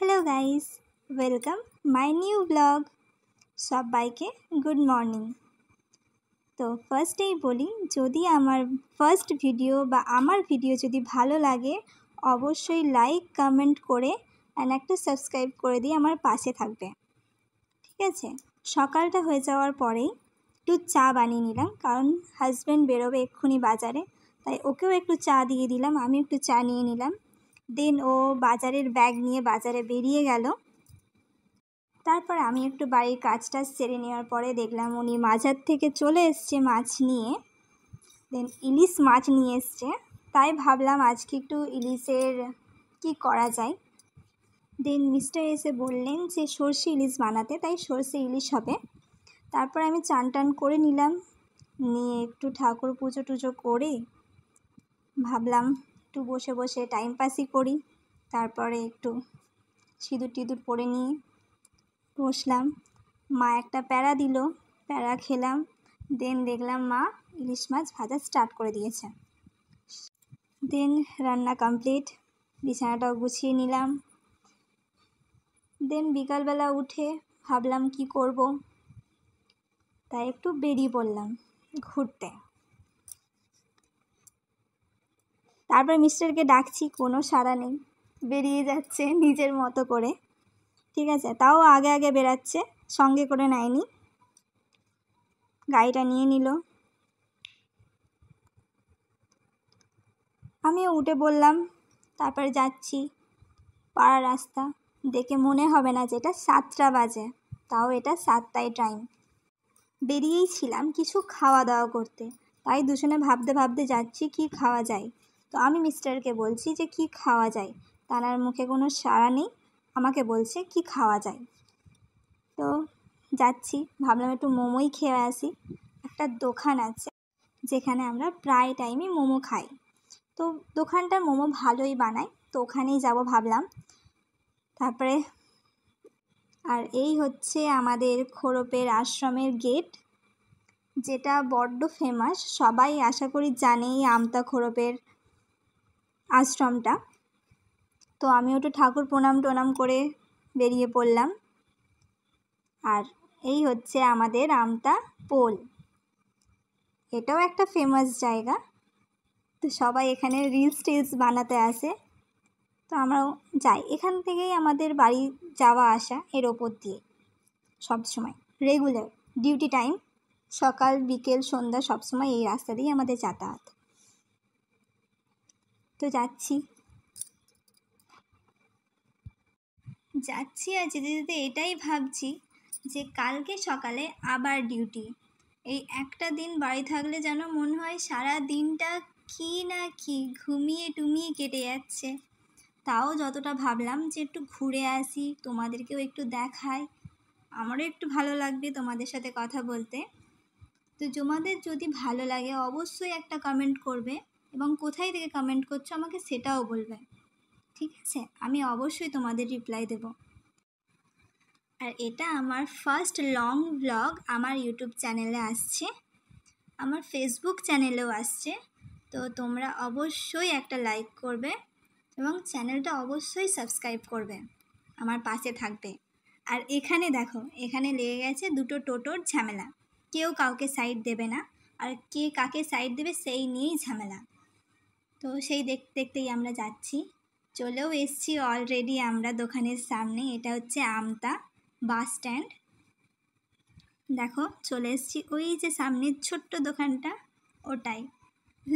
Hello guys, welcome my new blog. সবাইকে good morning. তো ফার্স্টেই বলি, যদি আমার ফার্স্ট ভিডিও বা আমার ভিডিও যদি ভালো লাগে অবশ্যই লাইক কমেন্ট করে অ্যান্ড একটা সাবস্ক্রাইব করে দিয়ে আমার পাশে থাকবে, ঠিক আছে? সকালটা হয়ে যাওয়ার পরেই একটু চা বানিয়ে নিলাম, কারণ হাজব্যান্ড বেরোবে এক্ষুনি বাজারে, তাই ওকেও একটু চা দিয়ে দিলাম, আমি একটু চা নিয়ে নিলাম। দেন ও বাজারের ব্যাগ নিয়ে বাজারে বেরিয়ে গেল। তারপর আমি একটু বাড়ির কাজটা সেরে নেওয়ার পরে দেখলাম উনি মাজার থেকে চলে এসছে মাছ নিয়ে। দেন ইলিশ মাছ নিয়ে এসছে, তাই ভাবলাম আজকে একটু ইলিশের কি করা যায়। দেন মিস্টার এসে বললেন যে সর্ষে ইলিশ বানাতে, তাই সর্ষে ইলিশ হবে। তারপর আমি চান টান করে নিলাম, নিয়ে একটু ঠাকুর পুজো টুজো করে ভাবলাম একটু বসে বসে টাইম পাসই করি। তারপরে একটু সিঁদুর টিঁদুর পরে নিয়ে বসলাম। মা একটা প্যারা দিল, প্যারা খেলাম। দেন দেখলাম মা ইলিশ মাছ ভাজা স্টার্ট করে দিয়েছে। দেন রান্না কমপ্লিট, বিছানাটাও গুছিয়ে নিলাম। দেন বিকালবেলা উঠে ভাবলাম কি করব, তাই একটু বেরিয়ে পড়লাম ঘুরতে। তারপর মিস্টারকে ডাকছি, কোনো সাড়া নেই, বেরিয়ে যাচ্ছে নিজের মতো করে, ঠিক আছে? তাও আগে আগে বেরাচ্ছে, সঙ্গে করে নেয়নি, গাড়িটা নিয়ে নিল। আমিও উঠে বললাম। তারপরে যাচ্ছি, পাড়া রাস্তা দেখে মনে হবে না যে এটা 7টা বাজে, তাও এটা 7টায় টাইম। বেরিয়েই ছিলাম কিছু খাওয়া দাওয়া করতে, তাই দুজনে ভাবতে ভাবতে যাচ্ছি কি খাওয়া যায়। তো আমি মিস্টারকে বলছি যে কি খাওয়া যায়, তার মুখে কোনো সাড়া নেই, আমাকে বলছে কি খাওয়া যায়। তো যাচ্ছি, ভাবলাম একটু মোমোই খেয়ে আসি। একটা দোকান আছে যেখানে আমরা প্রায় টাইমই মোমো খাই, তো দোকানটার মোমো ভালোই বানায়, তো ওখানেই যাব ভাবলাম। তারপরে আর এই হচ্ছে আমাদের খোরপের আশ্রমের গেট, যেটা বড্ড ফেমাস, সবাই আশা করি জানে এই আমতা খোরপের আশ্রমটা। তো আমি একটু ঠাকুর প্রণাম টোনাম করে বেরিয়ে পড়লাম। আর এই হচ্ছে আমাদের আমতা পোল, এটাও একটা ফেমাস জায়গা, তো সবাই এখানে রিলস টিলস বানাতে আসে। তো আমরাও যাই, এখান থেকেই আমাদের বাড়ি যাওয়া আসা এর ওপর দিয়ে সবসময় রেগুলার ডিউটি টাইম, সকাল বিকেল সন্ধ্যা সবসময় এই রাস্তা দিয়েই আমাদের যাতায়াত। তো যাচ্ছি আর যেতে যেতে এটাই ভাবছি যে কালকে সকালে আবার ডিউটি। এই একটা দিন বাড়ি থাকলে যেন মনে হয় সারা দিনটা কি না কি ঘুমিয়ে টুমিয়ে কেটে যাচ্ছে। তাও যতটা ভাবলাম যে একটু ঘুরে আসি, তোমাদেরকেও একটু দেখাই, আমারও একটু ভালো লাগবে তোমাদের সাথে কথা বলতে। তো তোমাদের যদি ভালো লাগে অবশ্যই একটা কমেন্ট করবে, এবং কোথায় থেকে কমেন্ট করছো আমাকে সেটাও বলবে, ঠিক আছে? আমি অবশ্যই তোমাদের রিপ্লাই দেব। আর এটা আমার ফার্স্ট লং ব্লগ আমার ইউটিউব চ্যানেলে আসছে, আমার ফেসবুক চ্যানেলেও আসছে। তো তোমরা অবশ্যই একটা লাইক করবে এবং চ্যানেলটা অবশ্যই সাবস্ক্রাইব করবে, আমার পাশে থাকবে। আর এখানে দেখো, এখানে লেগে গেছে দুটো টোটোর ঝামেলা, কেউ কাউকে সাইড দেবে না, আর কে কাকে সাইড দেবে সেই নিয়েই ঝামেলা। তো সেই দেখতে দেখতেই আমরা যাচ্ছি, চলেও এসছি অলরেডি আমরা দোকানের সামনে। এটা হচ্ছে আমতা বাস স্ট্যান্ড, দেখো চলে এসছি, ওই যে সামনের ছোট্ট দোকানটা ওটাই।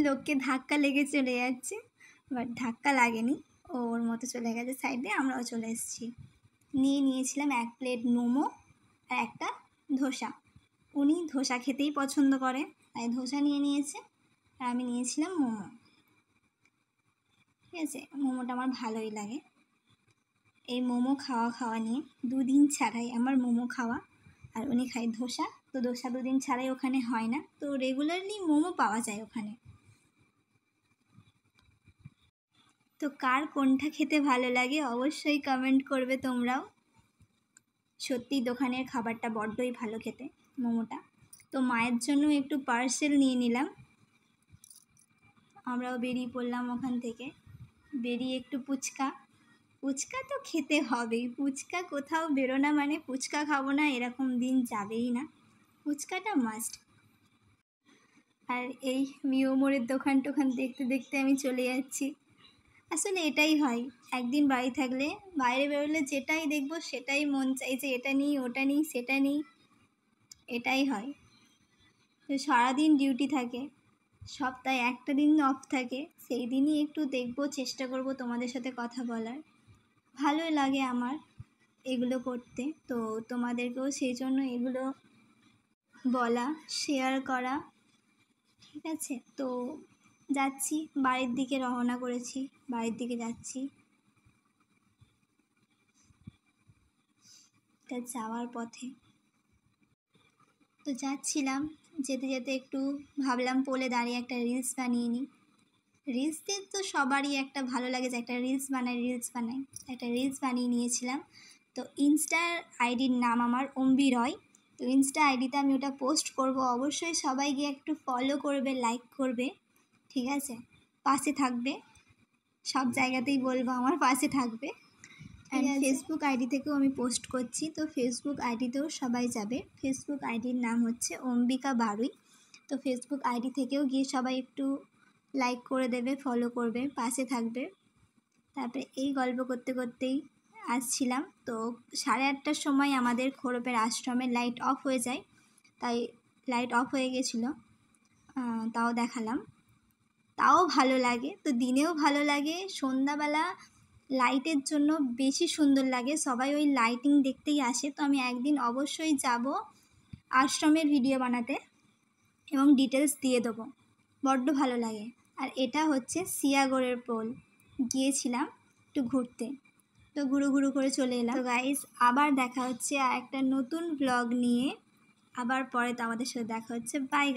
লোককে ধাক্কা লেগে চলে যাচ্ছে, বাট ধাক্কা লাগেনি, ওর মতো চলে গেছে সাইডে, আমরাও চলে এসেছি। নিয়েছিলাম 1 প্লেট মোমো আর একটা ধোসা। উনি ধোসা খেতেই পছন্দ করে, তাই ধোসা নিয়েছে, আর আমি নিয়েছিলাম মোমো, ঠিক আছে? মোমোটা আমার ভালোই লাগে। এই মোমো খাওয়া নিয়ে 2 দিন ছাড়াই আমার মোমো খাওয়া, আর উনি খায় ধোসা, তো ধোসা 2 দিন ছাড়াই ওখানে হয় না, তো রেগুলারলি মোমো পাওয়া যায় ওখানে। তো কার কোনটা খেতে ভালো লাগে অবশ্যই কমেন্ট করবে তোমরাও। সত্যি দোকানের খাবারটা বড্ডই ভালো খেতে, মোমোটা। তো মায়ের জন্য একটু পার্সেল নিয়ে নিলাম, আমরাও বেরিয়ে পড়লাম ওখান থেকে। বেরিয়ে একটু ফুচকা ফুচকা তো খেতে হবেই, ফুচকা কোথাও বেরোনা মানে ফুচকা খাবো না এরকম দিন যাবেই না, ফুচকাটা মাস্ট। আর এই মিও মোড়ের দোকান টোকান দেখতে দেখতে আমি চলে যাচ্ছি। আসলে এটাই হয়, একদিন বাড়ি থাকলে বাইরে বেরোলে যেটাই দেখবো সেটাই মন চাই যে এটা নিই ওটা নিই সেটা নিই, এটাই হয়। তো সারাদিন ডিউটি থাকে, সপ্তাহে একটা দিন অফ থাকে, সেই দিনই একটু দেখবো, চেষ্টা করব তোমাদের সাথে কথা বলার। ভালোই লাগে আমার এগুলো করতে, তো তোমাদেরকেও সেই জন্য এগুলো বলা, শেয়ার করা। ঠিক আছে, তো যাচ্ছি, বাড়ির দিকে রওনা করেছি, বাড়ির দিকে যাচ্ছি। তা যাওয়ার পথে তো যাচ্ছিলাম, যেতে যেতে একটু ভাবলাম পোলে দাঁড়িয়ে একটা রিলস বানিয়ে নিই। রিলস দিয়ে তো সবারই একটা ভালো লাগে যে একটা রিলস বানাই, একটা রিলস বানিয়ে নিয়েছিলাম। তো ইনস্টার আইডির নাম আমার অম্বি রয়। তো ইনস্টা আইডিতে আমি ওটা পোস্ট করব, অবশ্যই সবাই গিয়ে একটু ফলো করবে, লাইক করবে, ঠিক আছে, পাশে থাকবে, সব জায়গাতেই বলবো আমার পাশে থাকবে। অ্যান্ড ফেসবুক আইডি থেকেও আমি পোস্ট করছি, তো ফেসবুক আইডিতেও সবাই যাবে। ফেসবুক আইডির নাম হচ্ছে অম্বিকা বারুই। তো ফেসবুক আইডি থেকেও গিয়ে সবাই একটু লাইক করে দেবে, ফলো করবে, পাশে থাকবে। তারপরে এই গল্প করতে করতেই আসছিলাম, তো 8:30টার সময় আমাদের খোরপের আশ্রমে লাইট অফ হয়ে যায়, তাই লাইট অফ হয়ে গেছিলো, তাও দেখালাম। তাও ভালো লাগে, তো দিনেও ভালো লাগে, সন্ধ্যাবেলা লাইটের জন্য বেশি সুন্দর লাগে, সবাই ওই লাইটিং দেখতেই আসে। তো আমি একদিন অবশ্যই যাব আশ্রমের ভিডিও বানাতে এবং ডিটেলস দিয়ে দেবো, বড্ড ভালো লাগে। আর এটা হচ্ছে সিয়াগড়ের পোল, গিয়েছিলাম একটু ঘুরতে, তো ঘুরু ঘুরু করে চলে এলাম। তো গাইস, আবার দেখা হচ্ছে আর একটা নতুন ব্লগ নিয়ে, আবার পরে তো আমাদের সাথে দেখা হচ্ছে। বাই।